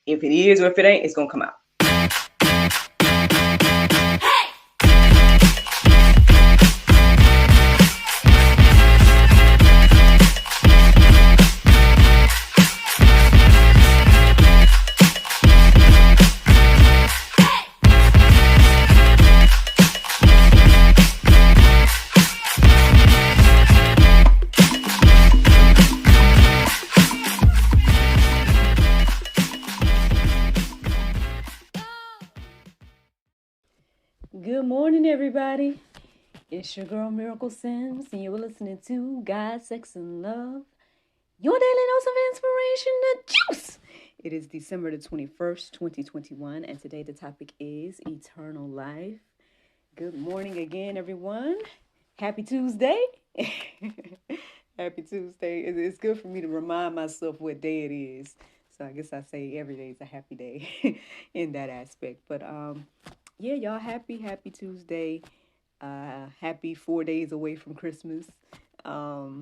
If it is or if it ain't, it's going to come out. Good morning, everybody. It's your girl, Miracle Sims, and you're listening to God, Sex, and Love, your daily dose of inspiration, the juice. It is December the 21st, 2021, and today the topic is eternal life. Good morning again, everyone. Happy Tuesday. Happy Tuesday. It's good for me to remind myself what day it is. So I guess I say every day is a happy day in that aspect. But yeah, y'all, happy Tuesday. Happy 4 days away from Christmas. Yeah,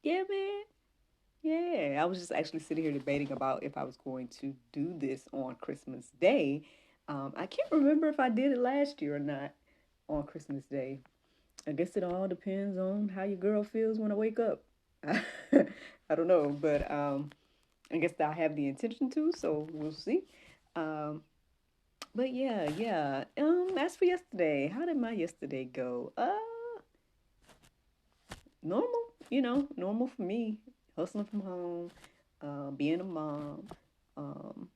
man. Yeah, I was just actually sitting here debating about if I was going to do this on Christmas Day. I can't remember if I did it last year or not on Christmas Day. I guess it all depends on how your girl feels when I wake up. I don't know, but I guess I have the intention to, so we'll see. Um, but yeah. As for yesterday, how did my yesterday go? Normal, normal for me. Hustling from home, being a mom, um,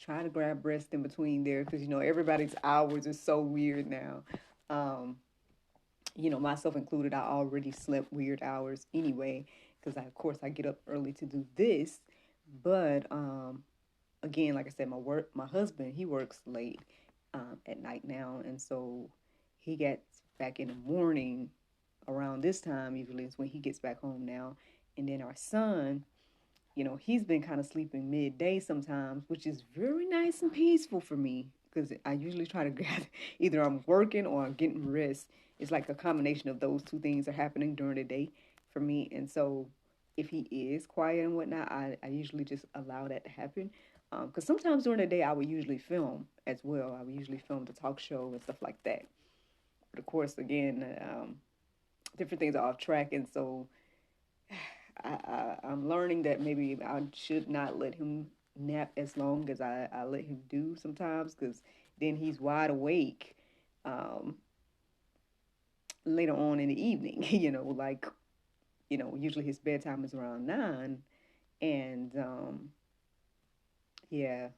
trying to grab rest in between there because everybody's hours is so weird now. Um, myself included, I already slept weird hours anyway because of course I get up early to do this, but again, like I said, my husband, he works late at night now, and so he gets back in the morning around this time. Usually is when he gets back home now, and then our son, he's been kind of sleeping midday sometimes, which is very nice and peaceful for me because I usually try to grab either I'm working or I'm getting rest. It's like a combination of those two things are happening during the day for me, and so if he is quiet and whatnot, I usually just allow that to happen. Because sometimes during the day I would usually film as well. I would usually film the talk show and stuff like that. But of course, again, different things are off track, and so I'm learning that maybe I should not let him nap as long as I let him do sometimes, because then he's wide awake um, later on in the evening. Usually his bedtime is around 9, and yeah,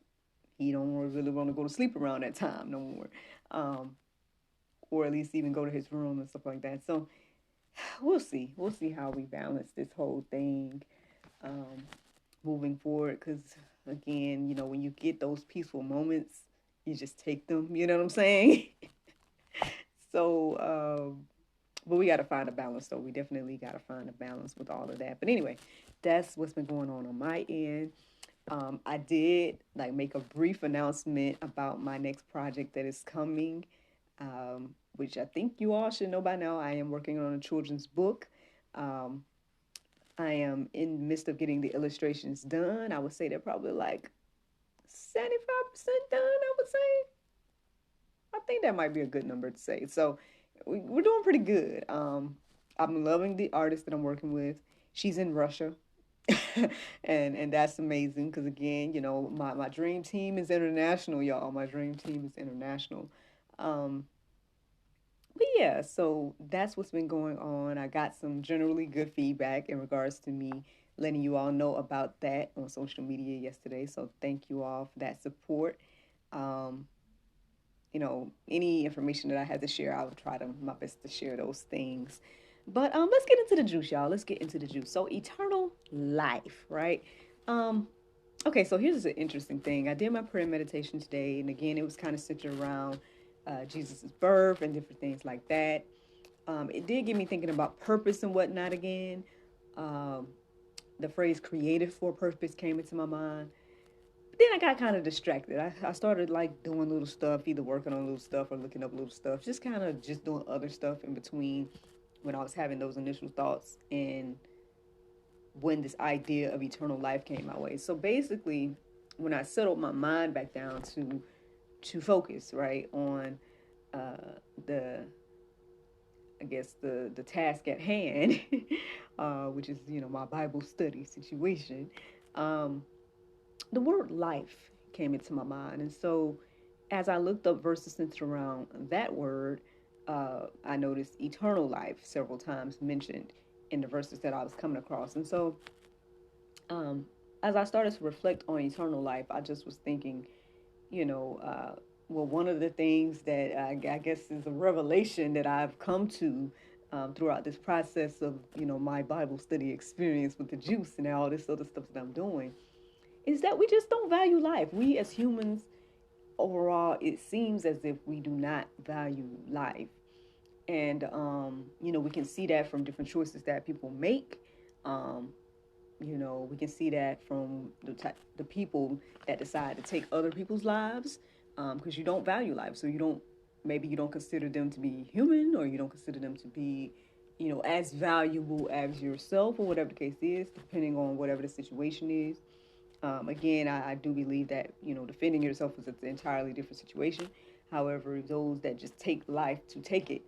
he don't really want to go to sleep around that time no more, um, or at least even go to his room and stuff like that. So we'll see. We'll see how we balance this whole thing um, moving forward. Because again, when you get those peaceful moments, you just take them. You know what I'm saying? So, but we got to find a balance. So we definitely got to find a balance with all of that. But anyway, that's what's been going on my end. I did make a brief announcement about my next project that is coming, which I think you all should know by now. I am working on a children's book. Um, I am in the midst of getting the illustrations done. I would say they're probably like 75% done, I would say. I think that might be a good number to say. So we're doing pretty good. I'm loving the artist that I'm working with. She's in Russia. and that's amazing because again, my dream team is international, y'all. My dream team is international. Um, but yeah, so that's what's been going on. I got some generally good feedback in regards to me letting you all know about that on social media yesterday. So thank you all for that support. Um, any information that I had to share, I would try to my best to share those things. But let's get into the juice, y'all. Let's get into the juice. So eternal life, right? Um, okay, so here's an interesting thing. I did my prayer meditation today, and again, it was kind of centered around Jesus' birth and different things like that. It did get me thinking about purpose and whatnot again. Um, the phrase created for purpose came into my mind. But then I got kind of distracted. I started doing little stuff, either working on little stuff or looking up little stuff, just kind of just doing other stuff in between when I was having those initial thoughts. And when this idea of eternal life came my way. So basically, when I settled my mind back down to focus right on the I guess the task at hand, which is my Bible study situation, um, the word life came into my mind, and so as I looked up verses centered around that word, I noticed eternal life several times mentioned in the verses that I was coming across, and so um, as I started to reflect on eternal life, I just was thinking, you know, well, one of the things that I guess is a revelation that I've come to throughout this process of, my Bible study experience with the juice and all this other stuff that I'm doing is that we just don't value life. We as humans, overall, it seems as if we do not value life. And, we can see that from different choices that people make. Um, we can see that from the people that decide to take other people's lives, because you don't value life. So maybe you don't consider them to be human, or you don't consider them to be, as valuable as yourself, or whatever the case is, depending on whatever the situation is. Again, I do believe that, defending yourself is an entirely different situation. However, those that just take life to take it,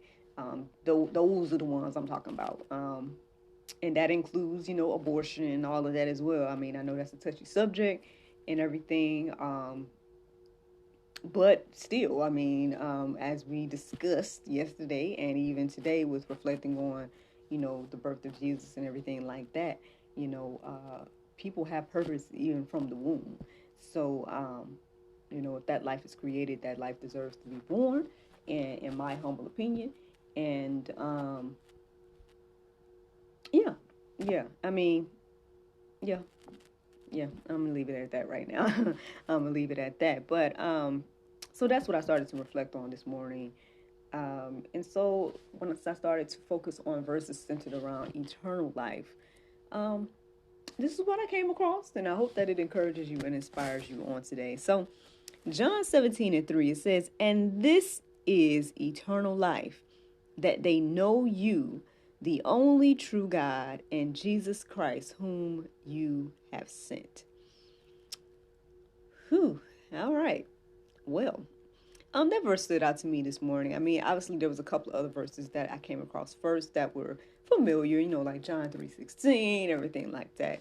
those are the ones I'm talking about. And that includes, abortion and all of that as well. I mean, I know that's a touchy subject and everything. But still, I mean, as we discussed yesterday and even today with reflecting on, the birth of Jesus and everything like that, people have purpose even from the womb. So, if that life is created, that life deserves to be born, in my humble opinion. And yeah, yeah. I mean, yeah, yeah. I'm gonna leave it at that right now. I'm gonna leave it at that. But so that's what I started to reflect on this morning. And so once I started to focus on verses centered around eternal life, um, this is what I came across, and I hope that it encourages you and inspires you on today. So, John 17:3, it says, "And this is eternal life, that they know you, the only true God, and Jesus Christ, whom you have sent." Whew. All right. Well, that verse stood out to me this morning. I mean, obviously there was a couple of other verses that I came across first that were familiar, like John 3:16, everything like that.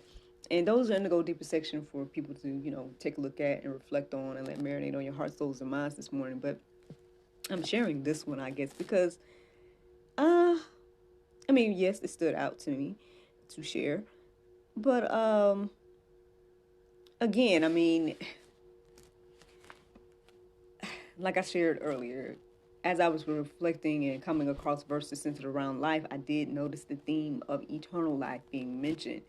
And those are in the Go Deeper section for people to, take a look at and reflect on and let marinate on your heart, souls, and minds this morning. But I'm sharing this one, I guess, because, I mean, yes, it stood out to me to share. But, again, I mean, like I shared earlier, as I was reflecting and coming across verses centered around life, I did notice the theme of eternal life being mentioned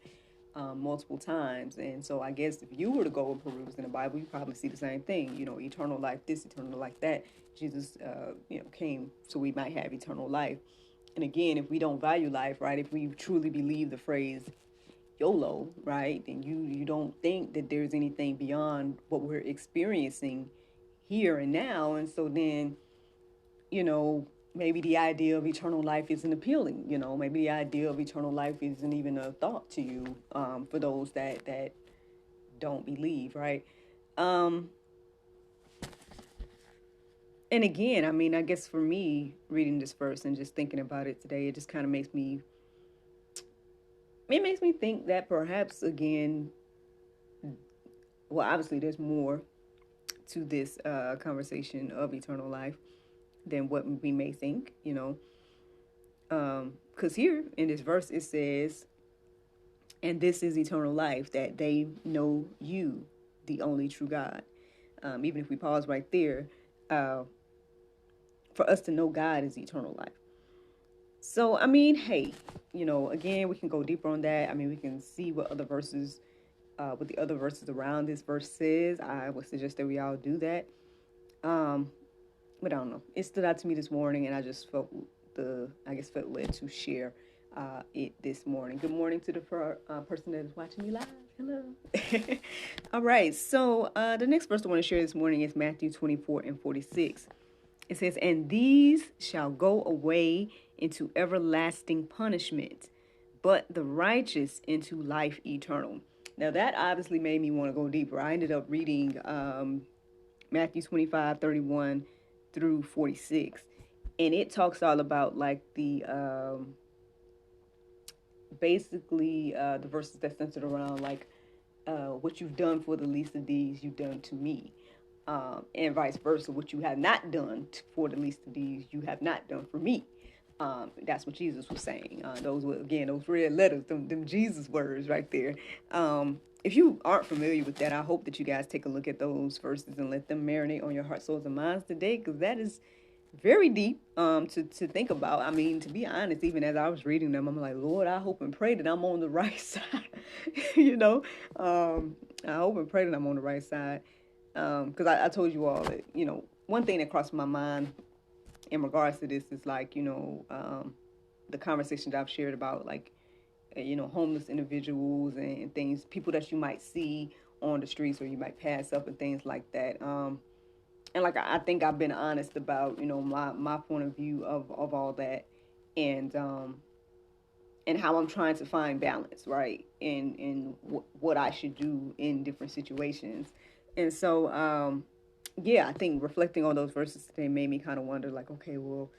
multiple times. And so I guess if you were to go and peruse in the Bible, you probably see the same thing, eternal life, this, eternal life, that. Jesus, came so we might have eternal life. And again, if we don't value life, right, if we truly believe the phrase YOLO, right, then you don't think that there's anything beyond what we're experiencing here and now. And so then, maybe the idea of eternal life isn't appealing. Maybe the idea of eternal life isn't even a thought to you, for those that don't believe, right? And again, I mean, I guess for me, reading this verse and just thinking about it today, it just kind of makes me think that perhaps, again, well, obviously there's more to this conversation of eternal life than what we may think, because here in this verse it says, "And this is eternal life, that they know you, the only true God." Even if we pause right there, for us to know God is eternal life. So, I mean, hey, again, we can go deeper on that. I mean, we can see what other verses, what the other verses around this verse says. I would suggest that we all do that. But I don't know. It stood out to me this morning, and I just felt felt led to share it this morning. Good morning to the person that is watching me live. Hello. All right. So the next verse I want to share this morning is Matthew 24:46. It says, "And these shall go away into everlasting punishment, but the righteous into life eternal. Now that obviously made me want to go deeper. I ended up reading Matthew 25:31 through 46. And it talks all about like the basically the verses that centered around like what you've done for the least of these, you've done to me. And vice versa, what you have not done for the least of these, you have not done for me. That's what Jesus was saying. Those were, again, those red letters, them Jesus words right there. If you aren't familiar with that, I hope that you guys take a look at those verses and let them marinate on your heart, souls, and minds today, because that is very deep to think about. I mean, to be honest, even as I was reading them, I'm like, Lord, I hope and pray that I'm on the right side. You know, I hope and pray that I'm on the right side. Because I told you all that, you know, one thing that crossed my mind in regards to this is like, you know, the conversations I've shared about like, you know, homeless individuals and things, people that you might see on the streets or you might pass up and things like that. And like I think I've been honest about, you know, my point of view of all that, and how I'm trying to find balance, right, in what I should do in different situations. And so yeah, I think reflecting on those verses today made me kind of wonder, like, okay, well,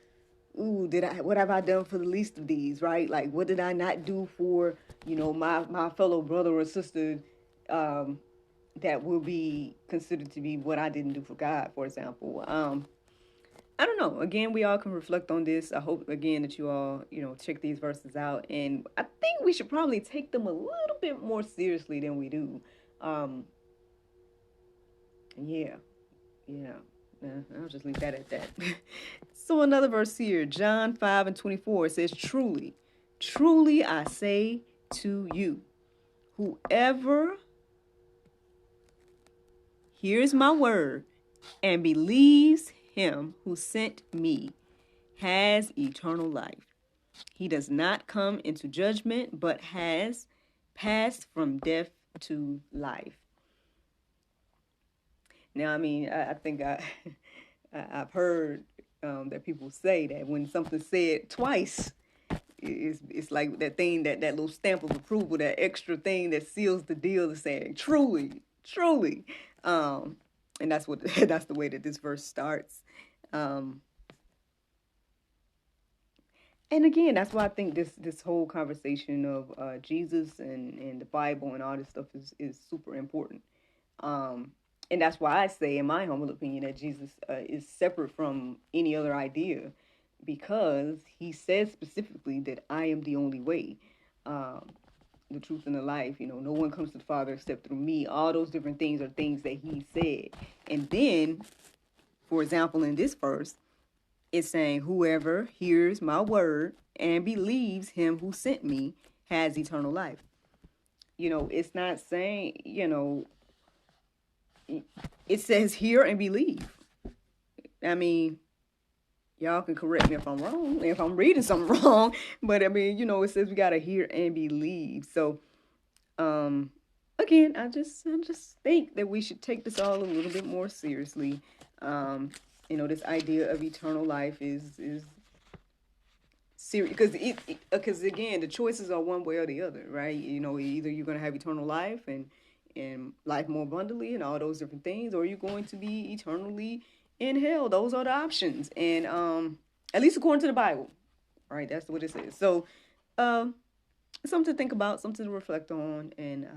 what have I done for the least of these, right? Like, what did I not do for, you know, my fellow brother or sister, that will be considered to be what I didn't do for God, for example. I don't know. Again, we all can reflect on this. I hope, again, that you all, you know, check these verses out. And I think we should probably take them a little bit more seriously than we do. Yeah. I'll just leave that at that. So another verse here, John 5:24, it says, Truly, truly I say to you, whoever hears my word and believes him who sent me has eternal life. He does not come into judgment, but has passed from death to life. Now, I mean, I think I've heard that people say that when something's said twice, it's like that thing, that little stamp of approval, that extra thing that seals the deal, is saying truly, truly. And that's what that's the way that this verse starts. And again, that's why I think this whole conversation of Jesus and the Bible and all this stuff is super important. And that's why I say, in my humble opinion, that Jesus is separate from any other idea, because he says specifically that I am the only way, the truth, and the life. You know, no one comes to the Father except through me. All those different things are things that he said. And then, for example, in this verse, it's saying, whoever hears my word and believes him who sent me has eternal life. You know, it's not saying, you know, it says hear and believe. I mean, y'all can correct me if I'm wrong, if I'm reading something wrong, but I mean, you know, it says we got to hear and believe. So, again, I just think that we should take this all a little bit more seriously. You know, this idea of eternal life is serious, because again, the choices are one way or the other, right? You know, either you're going to have eternal life and life more abundantly and all those different things, or you're going to be eternally in hell. Those are the options, and at least according to the Bible, right? That's what it says. So, something to think about, something to reflect on, and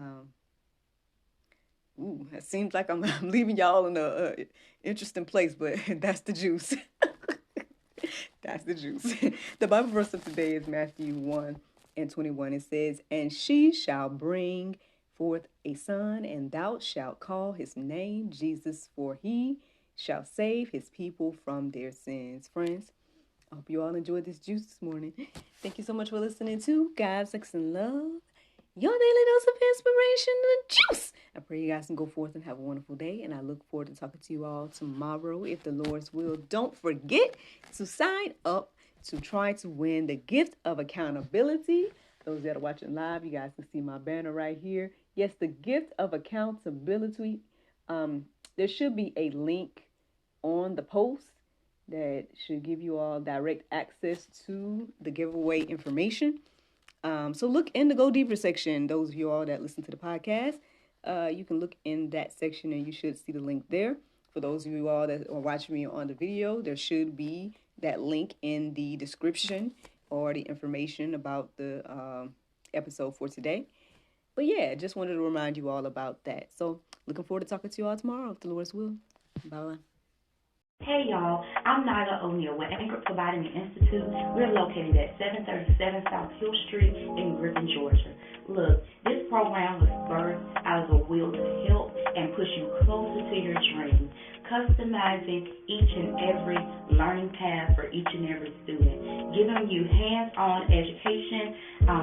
it seems like I'm leaving y'all in a interesting place, but that's the juice. That's the juice. The Bible verse of today is Matthew 1:21. It says, And she shall bring forth a son, and thou shalt call his name Jesus, for he shall save his people from their sins. Friends, I hope you all enjoyed this juice this morning. Thank you so much for listening to God, Sex, and Love, your daily dose of inspiration and juice. I pray you guys can go forth and have a wonderful day, and I look forward to talking to you all tomorrow, if the Lord's will. Don't forget to sign up to try to win the gift of accountability. Those that are watching live, you guys can see my banner right here. Yes, the gift of accountability. There should be a link on the post that should give you all direct access to the giveaway information. So look in the Go Deeper section. Those of you all that listen to the podcast, you can look in that section and you should see the link there. For those of you all that are watching me on the video, there should be that link in the description or the information about the episode for today. But yeah, just wanted to remind you all about that. So looking forward to talking to you all tomorrow, if the Lord's will. Bye-bye. Hey y'all, I'm Nyla O'Neal with Anchor Providing Institute. We're located at 737 South Hill Street in Griffin, Georgia. Look, this program was birthed out of a will to help and push you closer to your dream, customizing each and every learning path for each and every student, giving you hands-on education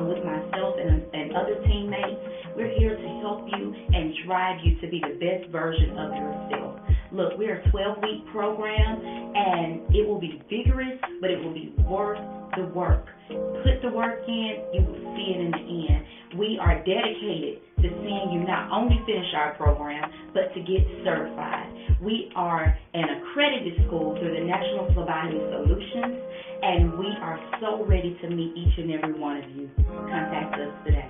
with myself and other teammates. We're here to help you and drive you to be the best version of yourself. Look, we're a 12-week program, and it will be vigorous, but it will be worth the work. Put the work in, you will see it in the end. We are dedicated to seeing you not only finish our program, but to get certified. We are an accredited school through the National Phlebotomy Solutions, and we are so ready to meet each and every one of you. Contact us today.